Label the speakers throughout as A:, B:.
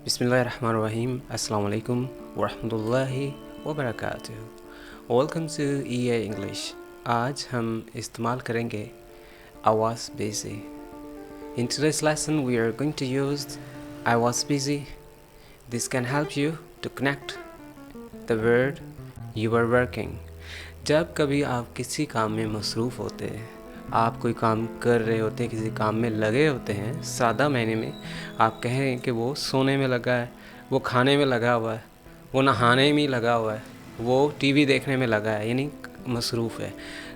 A: बिस्मिल्लाहिर्रहमानिर्रहीम अस्सलाम वालेकुम वरहमतुल्लाहि वबरकातुहू। Welcome to EA English. आज हम इस्तेमाल करेंगे I was busy। In today's lesson we are going to use I was busy। This can help you to connect the word you were working। जब कभी आप किसी काम में मसरूफ़ होते हैं, आप कोई काम कर रहे होते हैं, किसी काम में लगे होते हैं, सादा मायने में आप कह रहे हैं कि वो सोने में लगा है, वो खाने में लगा हुआ है, वो नहाने में लगा हुआ है, वो टीवी देखने में लगा है, यानी मसरूफ़ है।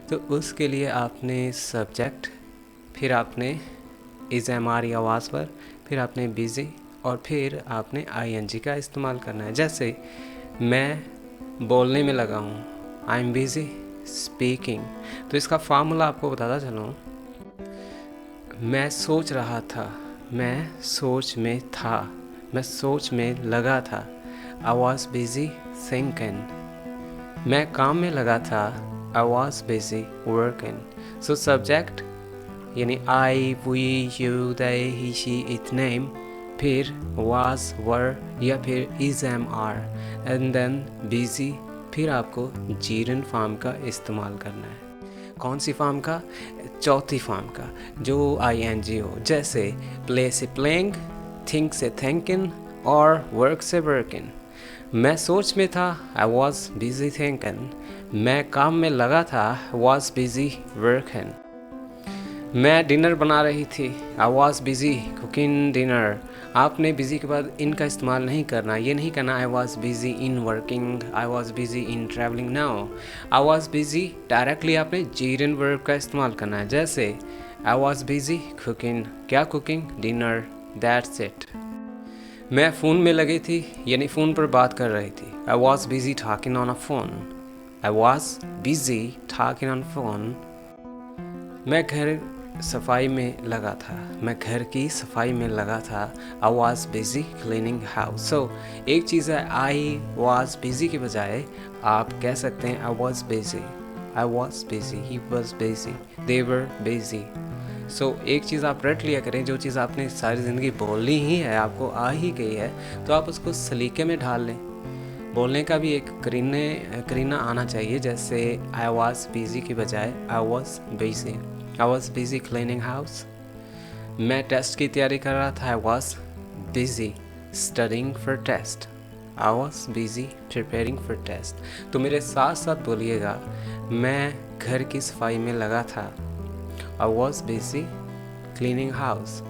A: तो उसके लिए आपने सब्जेक्ट, फिर आपने इज़ हमारी आवाज़ पर, फिर आपने बिज़ी और फिर आपने ING का इस्तेमाल करना है। जैसे मैं बोलने में लगा हूँ, आई एम बिज़ी स्पीकिंग। तो इसका फार्मूला आपको बताता चलूँ। मैं सोच रहा था, मैं सोच में था, मैं सोच में लगा था। I was busy thinking. मैं काम में लगा था, I was busy working. So subject यानी I, we, you, they, he, she, it, name, फिर was, were या फिर is, am, are and then busy, फिर आपको जीरन फॉर्म का इस्तेमाल करना है। कौन सी फॉर्म का? चौथी फॉर्म का, जो ING हो। जैसे प्ले से प्लेइंग, थिंक से थिंकिंग और वर्क से वर्किंग। मैं सोच में था, आई वॉज बिजी थिंकिंग। मैं काम में लगा था, वॉज बिजी वर्किंग। मैं डिनर बना रही थी, I was busy cooking dinner. आपने बिज़ी के बाद इनका इस्तेमाल नहीं करना, ये नहीं कहना I was busy in working, I was busy in travelling. No, I was busy directly आपने जीरन वर्ब का इस्तेमाल करना है। जैसे आई वॉज बिज़ी कुकिंग, क्या कुकिंग? Dinner, that's it. मैं फ़ोन में लगी थी, यानी फ़ोन पर बात कर रही थी। I was busy talking on a phone, I was busy talking on phone. मैं घर सफाई में लगा था, मैं घर की सफाई में लगा था। I was busy cleaning house. So एक चीज़ है, आई वॉज बिज़ी के बजाय आप कह सकते हैं I was busy, I was busy, he was busy, they were busy. So एक चीज़ आप रट लिया करें, जो चीज़ आपने सारी ज़िंदगी बोलनी ही है, आपको आ ही गई है, तो आप उसको सलीके में ढाल लें। बोलने का भी एक करीना आना चाहिए। जैसे आई वॉज बिज़ी की बजाय I was busy, I was busy cleaning house. मैं टेस्ट की तैयारी कर रहा था, I was busy studying for test, I was busy preparing for test. तो मेरे साथ साथ बोलिएगा, मैं घर की सफाई में लगा था, I was busy cleaning house.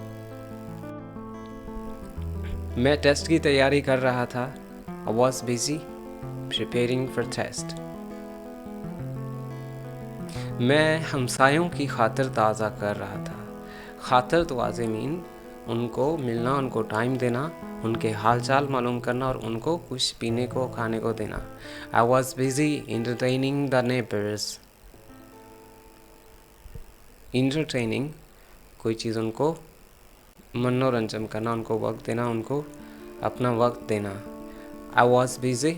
A: मैं टेस्ट की तैयारी कर रहा था, I was busy preparing for test. मैं हमसायों की खातिर ताज़ा कर रहा था। खातिर तवाज़े मीन उनको मिलना, उनको टाइम देना, उनके हाल चाल मालूम करना और उनको कुछ पीने को खाने को देना। आई was busy entertaining the neighbours. Entertaining कोई चीज़, उनको मनोरंजन करना, उनको वक्त देना, उनको अपना वक्त देना। आई was busy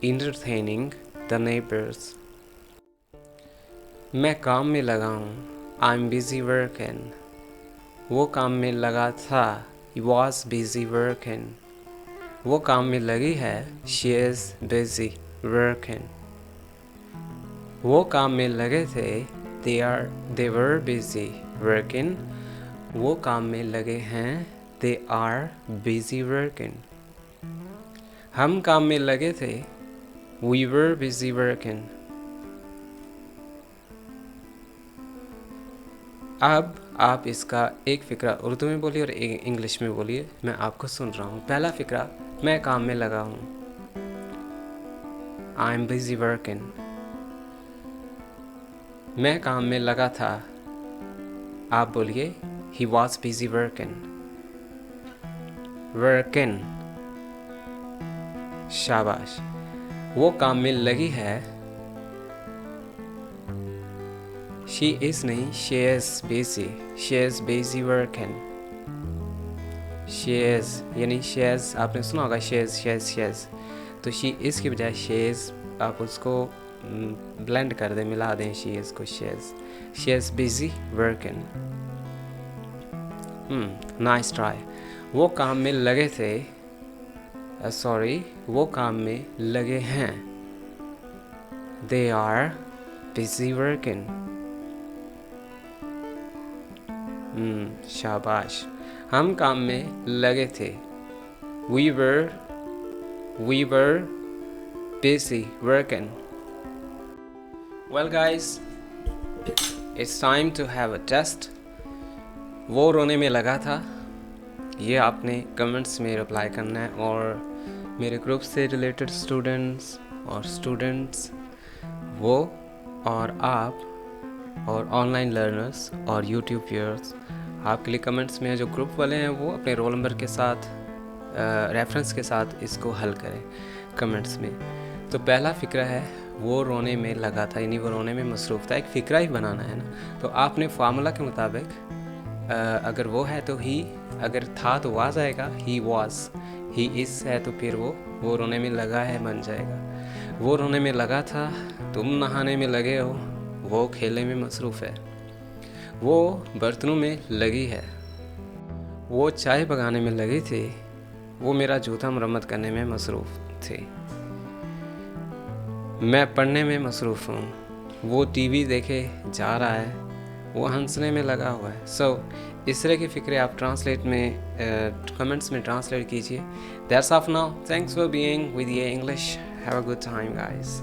A: entertaining the neighbours. मैं काम में लगा हूँ, आई एम बिज़ी वर्किंग। वो काम में लगा था, ही वॉज बिज़ी वर्किंग। वो काम में लगी है, शी इज़ बिज़ी वर्किंग। वो काम में लगे थे, दे वर बिज़ी वर्किंग। वो काम में लगे हैं, दे आर बिज़ी वर्किंग। हम काम में लगे थे, वी वर बिज़ी वर्किंग। अब आप इसका एक फ़िक्रा उर्दू में बोलिए और एक इंग्लिश में बोलिए, मैं आपको सुन रहा हूँ। पहला फ़िक्रा, मैं काम में लगा हूँ, आई एम बिज़ी वर्किंग। मैं काम में लगा था, आप बोलिए ही वॉज बिज़ी वर्किंग। वर्किंग, शाबाश। वो काम में लगी है, शी इज़ नहीं, she is busy, she is busy working. She is यानी शी इज़, आपने सुना होगा शी इज़। तो शी इज़ की बजाय शी इज़ आप उसको ब्लेंड कर दें, मिला दें शी इज़ को she is busy working. Nice try. वो काम में लगे थे, सॉरी, वो काम में लगे हैं। They are busy working. शाबाश। हम काम में लगे थे। We were busy working. Well guys, it's time to have a test. वो रोने में लगा था, ये आपने कमेंट्स में रिप्लाई करना है, और मेरे ग्रुप से रिलेटेड स्टूडेंट्स वो और आप और ऑनलाइन लर्नर्स और यूट्यूब व्यूअर्स, आपके लिए कमेंट्स में जो ग्रुप वाले हैं वो अपने रोल नंबर के साथ रेफरेंस के साथ इसको हल करें कमेंट्स में। तो पहला फ़िक्रा है, वो रोने में लगा था, यानी वो रोने में मसरूफ़ था। एक फ़िक्रा ही बनाना है ना, तो आपने फार्मूला के मुताबिक अगर वो है तो ही, अगर था तो वाज आएगा, ही वॉज, ही इज़ है तो फिर वो रोने में लगा है बन जाएगा। वो रोने में लगा था, तुम नहाने में लगे हो, वो खेलने में मसरूफ़ है। वो बर्तनों में लगी है, वो चाय पकाने में लगी थी, वो मेरा जूता मरम्मत करने में मसरूफ़ थे। मैं पढ़ने में मसरूफ़ हूँ, वो टीवी देखे जा रहा है, वो हंसने में लगा हुआ है। इस तरह के फ़िक्रे आप ट्रांसलेट में कमेंट्स में ट्रांसलेट कीजिए। That's off now, thanks for being with ये English, have a good time guys.